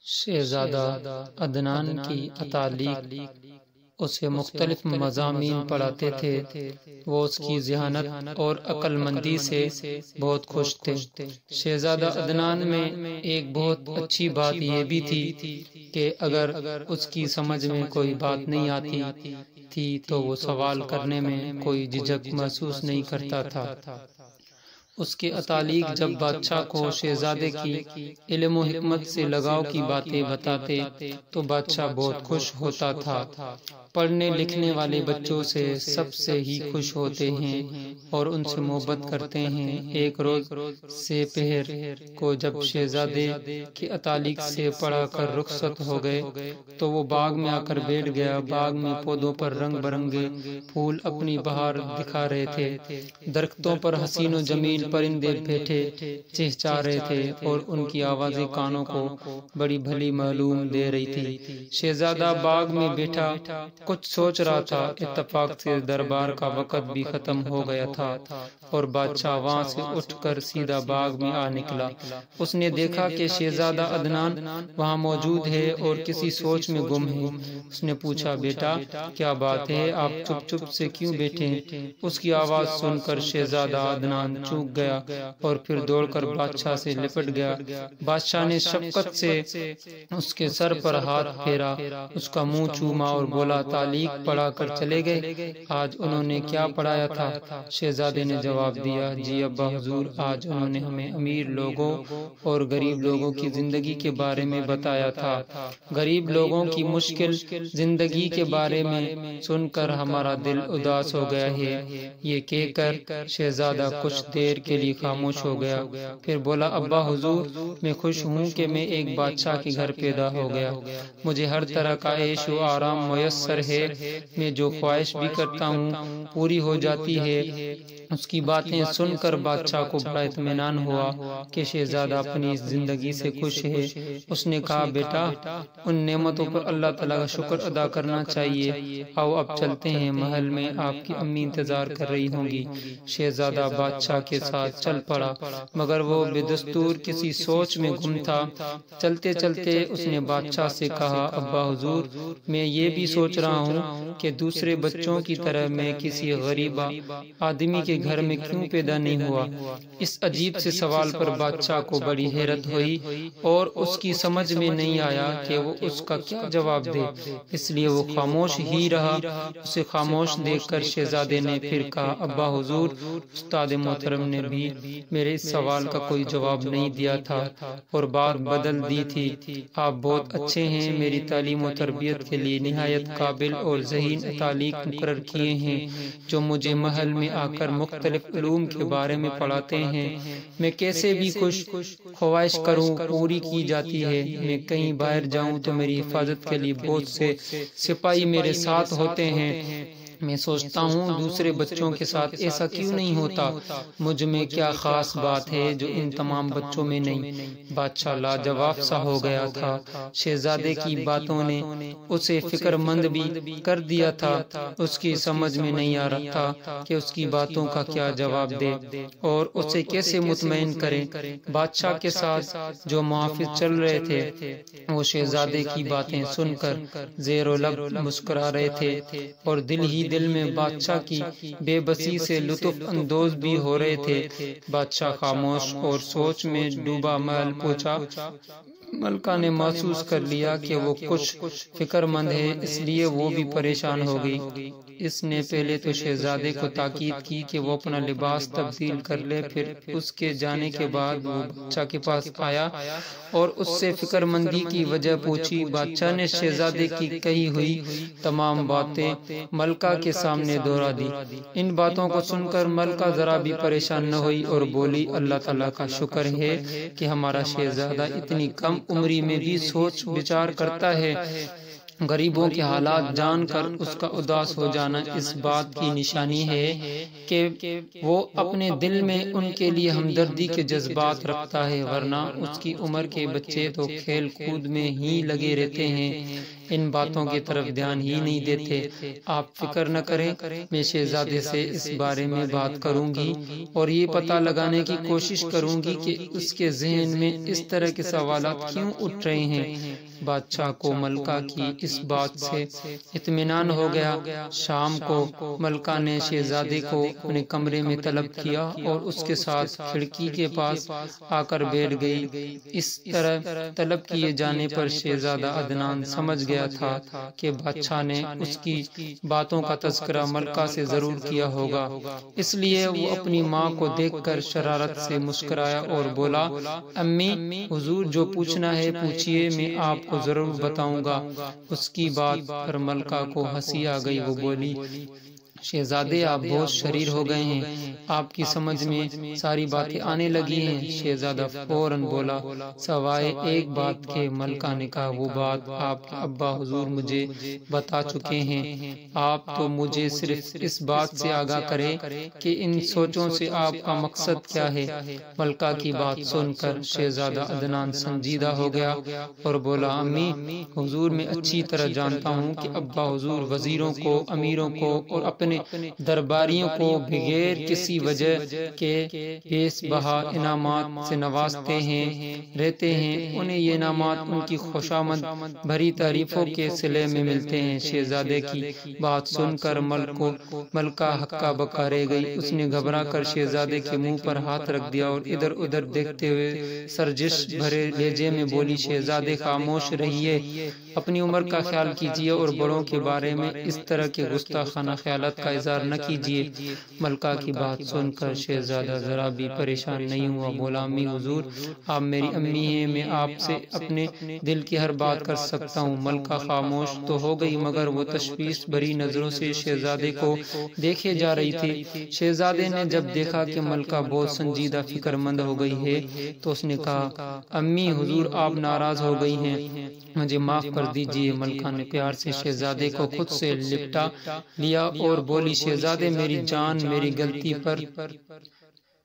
شہزادہ عدنان کی اتالیق اسے مختلف مضامین پڑھاتے تھے۔ وہ اس کی ذہانت اور عقل مندی سے بہت خوش تھے۔ شہزادہ عدنان میں ایک بہت اچھی بات یہ بھی تھی کہ اگر اس کی سمجھ میں کوئی بات نہیں آتی تھی تو وہ سوال کرنے میں کوئی جھجک محسوس نہیں کرتا تھا۔ اس کے اتالیق جب بادشاہ کو شہزادے کی علم و حکمت سے لگاؤ کی باتیں بتاتے تو بادشاہ بہت خوش ہوتا تھا۔ پڑھنے لکھنے والے بچوں سے سب سے ہی خوش ہوتے ہیں اور ان سے محبت کرتے ہیں۔ ایک روز سپہر کو جب شہزادے کی اتالیق سے پڑھا کر رخصت ہو گئے تو وہ باغ میں آ کر بیٹھ گیا۔ باغ میں پودوں پر رنگ برنگے پھول اپنی بہار دکھا رہے تھے۔ درختوں پر حسین و جمیل پرندے بیٹھے چہچہا رہے تھے اور ان کی آوازیں کانوں کو بڑی بھلی معلوم دے رہی تھی۔ شہزادہ باغ میں بیٹھا کچھ سوچ رہا تھا۔ اتفاق سے دربار کا وقت بھی ختم ہو گیا تھا اور بادشاہ وہاں سے اٹھ کر سیدھا باغ میں آ نکلا۔ اس نے دیکھا کہ شہزادہ عدنان وہاں موجود ہے اور کسی سوچ میں گم ہے۔ اس نے پوچھا، بیٹا کیا بات ہے، آپ چپ چپ سے کیوں بیٹھے ہیں؟ اس کی آواز سن کر شہزادہ عدنان چونک گیا اور پھر دوڑ کر بادشاہ سے لپٹ گیا۔ بادشاہ نے شفقت سے اس کے سر پر ہاتھ پھیرا، اس کا منہ چوما اور بولا، تالیق پڑھا کر چلے گئے؟ آج انہوں نے کیا پڑھایا تھا؟ شہزادے نے جواب دیا، جی ابا حضور، آج انہوں نے ہمیں امیر لوگوں اور غریب لوگوں کی زندگی کے بارے میں بتایا تھا۔ غریب لوگوں کی مشکل زندگی کے بارے میں سن کر ہمارا دل اداس ہو گیا ہے۔ یہ کہہ کر شہزادہ کچھ دیر کے لیے خاموش ہو گیا، پھر بولا، ابا حضور، میں خوش ہوں کہ میں ایک بادشاہ کے گھر پیدا ہو گیا۔ مجھے ہر طرح کا عیش و آرام میسر ہے۔ میں جو خواہش بھی کرتا ہوں پوری ہو جاتی ہے۔ اس کی باتیں سن کر بادشاہ کو بڑا اطمینان ہوا کہ شہزادہ اپنی زندگی سے خوش ہے۔ اس نے کہا، بیٹا ان نعمتوں پر اللہ تعالیٰ کا شکر ادا کرنا چاہیے۔ آؤ اب چلتے ہیں، محل میں آپ کی امی انتظار کر رہی ہوں گی۔ شہزادہ بادشاہ کے ساتھ چل پڑا مگر وہ بے دستور کسی سوچ میں گم تھا۔ چلتے چلتے اس نے بادشاہ سے کہا، ابا حضور، میں یہ بھی سوچ رہا ہوں کہ دوسرے بچوں کی طرح میں کسی غریب آدمی کے گھر میں کیوں پیدا نہیں ہوا۔ اس عجیب سے سوال پر بادشاہ کو بڑی حیرت ہوئی اور اس کی سمجھ میں نہیں آیا کہ وہ اس کا کیا جواب دے، اس لیے وہ خاموش ہی رہا۔ اسے خاموش دیکھ کر شہزادے نے پھر کہا، ابا حضور، استاد محترم نے بھی میرے اس سوال کا کوئی جواب نہیں دیا تھا اور بات بدل دی تھی۔ آپ بہت اچھے ہیں، میری تعلیم و تربیت کے لیے نہایت قابل اور ذہین اتالیق مقرر کیے ہیں جو مجھے محل میں آ کر مختلف علوم کے بارے میں پڑھاتے ہیں۔ میں کیسے بھی کچھ خواہش کروں پوری کی جاتی ہے۔ میں کہیں باہر جاؤں تو میری حفاظت کے لیے بہت سے سپاہی میرے ساتھ ہوتے ہیں۔ میں سوچتا ہوں دوسرے بچوں کے ساتھ ایسا کیوں نہیں ہوتا؟ مجھ میں کیا خاص بات ہے جو ان تمام بچوں میں نہیں؟ بادشاہ لاجواب سا ہو گیا تھا۔ شہزادے کی باتوں نے اسے فکر مند بھی کر دیا تھا۔ اس کی سمجھ میں نہیں آ رہا تھا کہ اس کی باتوں کا کیا جواب دے اور اسے کیسے مطمئن کرے۔ بادشاہ کے ساتھ جو محافظ چل رہے تھے وہ شہزادے کی باتیں سن کر زیر و لب مسکرا رہے تھے اور دل ہی دل میں بادشاہ کی بے بسی سے لطف اندوز بھی ہو رہے تھے۔ بادشاہ خاموش اور سوچ میں ڈوبا محل پہنچا۔ ملکہ نے محسوس کر لیا کہ وہ کچھ فکر مند ہے، اس لیے وہ بھی پریشان ہو گئی۔ اس نے پہلے تو شہزادے کو تاکید کی کہ وہ اپنا لباس تبدیل کر لے، پھر اس کے جانے کے بعد وہ بادشاہ کے پاس آیا اور اس سے فکر مندی کی وجہ پوچھی۔ بادشاہ نے شہزادے کی کہی ہوئی تمام باتیں ملکہ کے سامنے دہرا دی۔ ان باتوں کو سن کر ملکہ ذرا بھی پریشان نہ ہوئی اور بولی، اللہ تعالیٰ کا شکر ہے کہ ہمارا شہزادہ اتنی کم عمری میں بھی سوچ بچار کرتا ہے۔ غریبوں کے حالات جان کر اس کا اداس ہو جانا اس بات کی نشانی ہے کہ وہ اپنے دل میں ان کے لیے ہمدردی کے جذبات رکھتا ہے، ورنہ اس کی عمر کے بچے تو کھیل کود میں ہی لگے رہتے ہیں۔ ان باتوں کی طرف دھیان ہی نہیں دیتے۔ آپ فکر نہ کریں، میں شہزادے سے اس بارے میں بات کروں گی اور یہ پتہ لگانے کی کوشش کروں گی کہ اس کے ذہن میں اس طرح کے سوالات کیوں اٹھ رہے ہیں۔ بادشاہ کو ملکہ کی اس بات سے اطمینان ہو گیا۔ شام کو ملکہ نے شہزادے کو اپنے کمرے میں طلب کیا اور اس کے ساتھ کھڑکی کے پاس آ کر بیٹھ گئی۔ اس طرح طلب کیے جانے پر شہزادہ عدنان سمجھ گیا تھا کہ بادشاہ نے اس کی باتوں کا تذکرہ ملکہ سے ضرور کیا ہوگا، اس لیے وہ اپنی ماں کو دیکھ کر شرارت سے مسکرایا اور بولا، امی، حضور جو پوچھنا ہے پوچھئے، میں آپ کو ضرور بتاؤں گا۔ اس کی بات پر ملکہ کو ہنسی آ گئی۔ وہ بولی، شہزادے آپ بہت شریر ہو گئے ہیں، آپ کی سمجھ میں ساری باتیں آنے لگی ہیں۔ شہزادہ فوراً بولا، سوائے ایک بات کے۔ ملکہ نے کہا، وہ بات آپ کے ابا حضور مجھے بتا چکے ہیں، آپ تو مجھے صرف اس بات سے آگاہ کریں کہ ان سوچوں سے آپ کا مقصد کیا ہے۔ ملکہ کی بات سن کر شہزادہ عدنان سنجیدہ ہو گیا اور بولا، امی، حضور میں اچھی طرح جانتا ہوں کہ ابا حضور وزیروں کو، امیروں کو اور اپنے درباریوں کو بغیر کسی وجہ کے بیس بہا انعامات سے نوازتے ہیں رہتے ہیں، انہیں یہ انعامات ان کی خوشامد بھری تعریفوں کے صلے میں ملتے ہیں۔ شہزادے کی بات سن کر ملکہ ہکا بکا رہ گئی۔ اس نے گھبرا کر شہزادے کے منہ پر ہاتھ رکھ دیا اور ادھر ادھر دیکھتے ہوئے سرجش بھرے لہجے میں بولی، شہزادے خاموش رہیے، اپنی عمر کا خیال کیجیے اور بڑوں کے بارے میں اس طرح کے گستاخانہ خیالات کا اظہار نہ کیجیے۔ ملکہ کی بات سن کر شہزادہ ذرا بھی پریشان نہیں ہوا، بولا، امی حضور آپ میری امی ہیں، میں آپ سے اپنے دل کی ہر بات کر سکتا ہوں۔ ملکہ خاموش تو ہو گئی مگر وہ تشویش بھری نظروں سے شہزادے کو دیکھے جا رہی تھی۔ شہزادے نے جب دیکھا کہ ملکہ بہت سنجیدہ فکر مند ہو گئی ہے تو اس نے کہا، امی حضور آپ ناراض ہو گئی ہیں، مجھے معاف کر دیجیے۔ ملکہ نے پیار سے شہزادے کو خود سے لپٹا لیا اور بولی، شہزادے میری جان، میری غلطی پر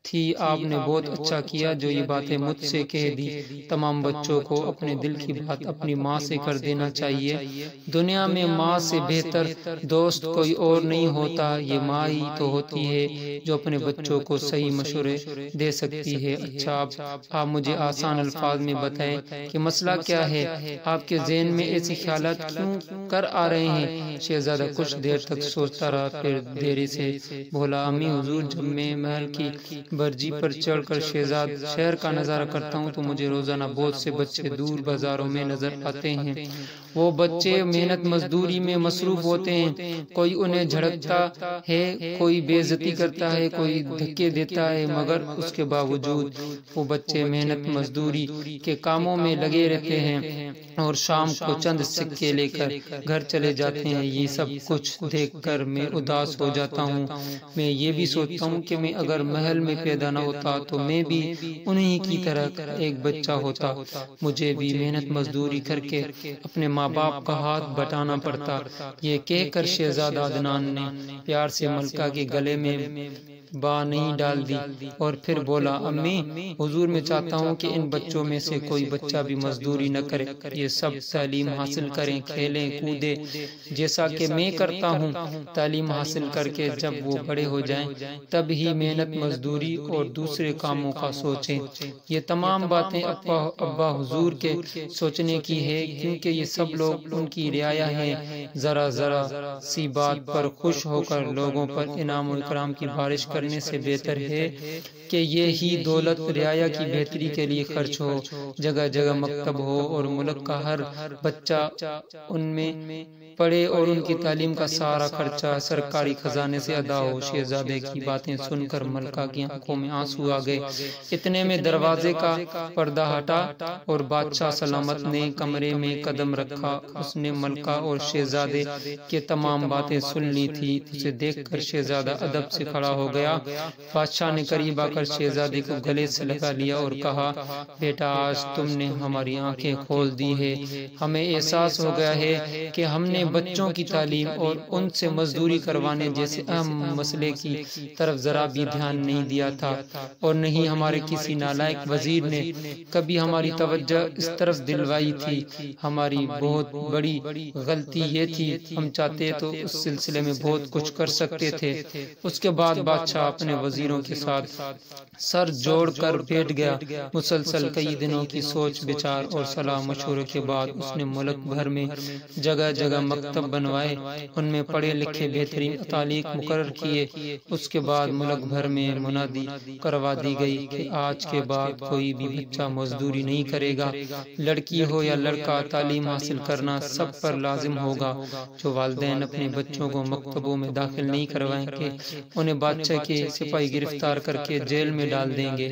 تھی، آپ نے بہت اچھا کیا جو یہ باتیں مجھ سے کہہ دی۔ تمام بچوں کو اپنے دل کی بات اپنی ماں سے کر دینا چاہیے۔ دنیا میں ماں سے بہتر دوست کوئی اور نہیں ہوتا، یہ ماں ہی تو ہوتی ہے جو اپنے بچوں کو صحیح مشورے دے سکتی ہے۔ اچھا آپ مجھے آسان الفاظ میں بتائیں کہ مسئلہ کیا ہے، آپ کے ذہن میں ایسے خیالات کیوں کر آ رہے ہیں؟ شہزادہ کچھ دیر تک سوچتا رہا، پھر دیری سے بولا، امی حضور جب میں محل کی برجی پر چڑھ کر شہر کا نظارہ کرتا ہوں تو مجھے روزانہ بہت سے بچے دور بازاروں میں نظر آتے ہیں۔ وہ بچے محنت مزدوری میں مصروف ہوتے ہیں، کوئی انہیں جھڑکتا ہے، کوئی بے عزتی کرتا ہے، کوئی دھکے دیتا ہے، مگر اس کے باوجود وہ بچے محنت مزدوری کے کاموں میں لگے رہتے ہیں اور شام کو چند سکے لے کر گھر چلے جاتے ہیں۔ یہ سب کچھ دیکھ کر میں اداس ہو جاتا ہوں۔ میں یہ بھی سوچتا ہوں کہ میں اگر محل میں پیدا نہ ہوتا تو میں بھی انہی کی طرح ایک بچہ ہوتا، مجھے بھی محنت مزدوری کر کے اپنے ماں باپ کا ہاتھ بٹانا پڑتا۔ یہ کہہ کر شہزادہ عدنان نے پیار سے ملکہ کے گلے میں نہیں ڈال دی اور پھر بولا، امی حضور میں چاہتا ہوں کہ ان بچوں میں سے کوئی بچہ بھی مزدوری نہ کرے، یہ سب تعلیم حاصل کریں، کھیلیں کودیں جیسا کہ میں کرتا ہوں۔ تعلیم حاصل کر کے جب وہ بڑے ہو جائیں تب ہی محنت مزدوری اور دوسرے کاموں کا سوچیں۔ یہ تمام باتیں ابا حضور کے سوچنے کی ہے کیونکہ یہ سب لوگ ان کی رعایا ہیں۔ ذرا سی بات پر خوش ہو کر لوگوں پر انعام و اکرام کی بارش کرنے سے بہتر ہے کہ یہی دولت رعایا کی بہتری کے لیے خرچ ہو، جگہ جگہ مکتب ہو اور ملک کا ہر بچہ ان میں پڑھے اور ان کی تعلیم کا سارا خرچہ سرکاری خزانے سے ادا ہو۔ شہزادے کی باتیں سن کر ملکہ کی آنکھوں میں آنسو آ گئے۔ اتنے میں دروازے کا پردہ ہٹا اور بادشاہ سلامت نے کمرے میں قدم رکھا۔ اس نے ملکہ اور شہزادے کے تمام باتیں سن لی تھی۔ اسے دیکھ کر شہزادہ ادب سے کھڑا ہو گیا گیا۔ بادشاہ نے قریب آ کر شہزادے کو گلے سے لگا لیا اور کہا، بیٹا آج تم نے ہماری آنکھیں کھول دی ہے۔ ہمیں احساس ہو گیا ہے کہ ہم نے بچوں کی تعلیم اور ان سے مزدوری کروانے جیسے اہم مسئلے کی طرف ذرا بھی دھیان نہیں دیا تھا، اور نہیں ہمارے کسی نالائق وزیر نے کبھی ہماری توجہ اس طرف دلوائی تھی۔ ہماری بہت بڑی غلطی یہ تھی، ہم چاہتے تو اس سلسلے میں بہت کچھ کر سکتے تھے۔ اس کے بعد بادشاہ اپنے وزیروں کے ساتھ سر جوڑ کر بیٹھ گیا۔ مسلسل کئی دنوں کی سوچ بچار اور صلاح مشورے کے بعد اس نے ملک بھر میں جگہ جگہ مکتب بنوائے، ان میں پڑھے لکھے بہترین اتالیق مقرر کیے۔ اس کے بعد ملک بھر میں منادی کروا دی گئی کہ آج کے بعد کوئی بھی بچہ مزدوری نہیں کرے گا، لڑکی ہو یا لڑکا، تعلیم حاصل کرنا سب پر لازم ہوگا۔ جو والدین اپنے بچوں کو مکتبوں میں داخل نہیں کروائیں گے انہیں بادشاہ کے سپاہی گرفتار کر کے جیل میں ڈال دیں گے۔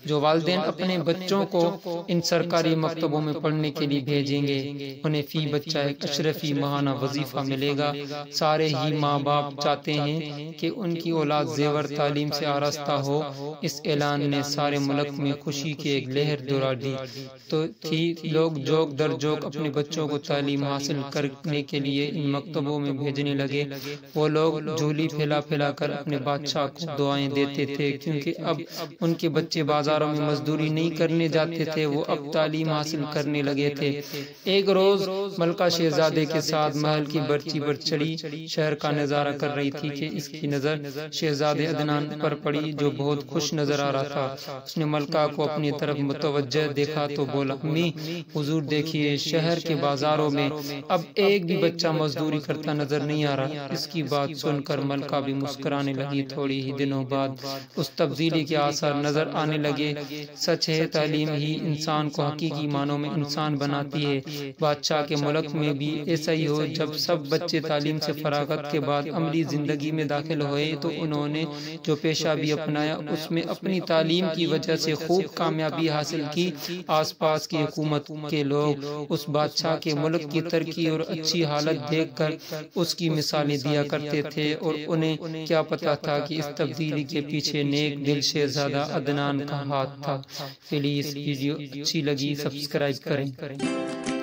جو والدین اپنے بچوں کو ان سرکاری مکتبوں میں پڑھنے کے لیے بھیجیں گے انہیں فی بچہ ایک اشرفی ماہانہ وظیفہ ملے گا۔ سارے ہی ماں باپ چاہتے ہیں کہ ان کی اولاد زیور تعلیم سے آراستہ ہو۔ اس اعلان نے سارے ملک میں خوشی کی ایک لہر دوڑا دی تو تھی۔ لوگ جوک در جوک اپنے بچوں کو تعلیم حاصل کرنے کے لیے ان مکتبوں میں بھیجنے لگے۔ وہ لوگ جھولی پھیلا پھیلا کر اپنے بادشاہ کو دعائیں دیتے تھے، کیونکہ اب ان کے بچے بازاروں میں مزدوری نہیں کرنے جاتے تھے، وہ اب تعلیم حاصل کرنے لگے تھے۔ ایک روز ملکہ شہزادے کے ساتھ محل کی برچی پر چڑھی شہر کا نظارہ کر رہی تھی کہ اس کی نظر شہزادے عدنان پر پڑی جو بہت خوش نظر آ رہا تھا۔ اس نے ملکہ کو اپنی طرف متوجہ دیکھا تو بولا، امی حضور دیکھیے، شہر کے بازاروں میں اب ایک بھی بچہ مزدوری کرتا نظر نہیں آ رہا۔ اس کی بات سن کر ملکہ بھی مسکرانے لگی۔ تھوڑی ہی دنوں بعد اس تبدیلی کے آثار نظر آنے لگے۔ سچ ہے، تعلیم ہی انسان کو حقیقی معنوں میں انسان بناتی ہے۔ بادشاہ کے ملک میں بھی ایسا ہی ہو۔ جب سب بچے تعلیم سے فراغت کے بعد عملی زندگی میں داخل ہوئے تو انہوں نے جو پیشہ بھی اپنایا اس میں اپنی تعلیم کی وجہ سے خوب کامیابی حاصل کی۔ آس پاس کی حکومت کے لوگ اس بادشاہ کے ملک کی ترقی اور اچھی حالت دیکھ کر اس کی مثالیں دیا کرتے تھے، اور انہیں کیا پتا تھا کہ اس تبدیلی کے پیچھے نیک دل شہزادہ عدنان کا ہاتھ تھا۔ پلیز ویڈیو اچھی لگی سبسکرائب کریں۔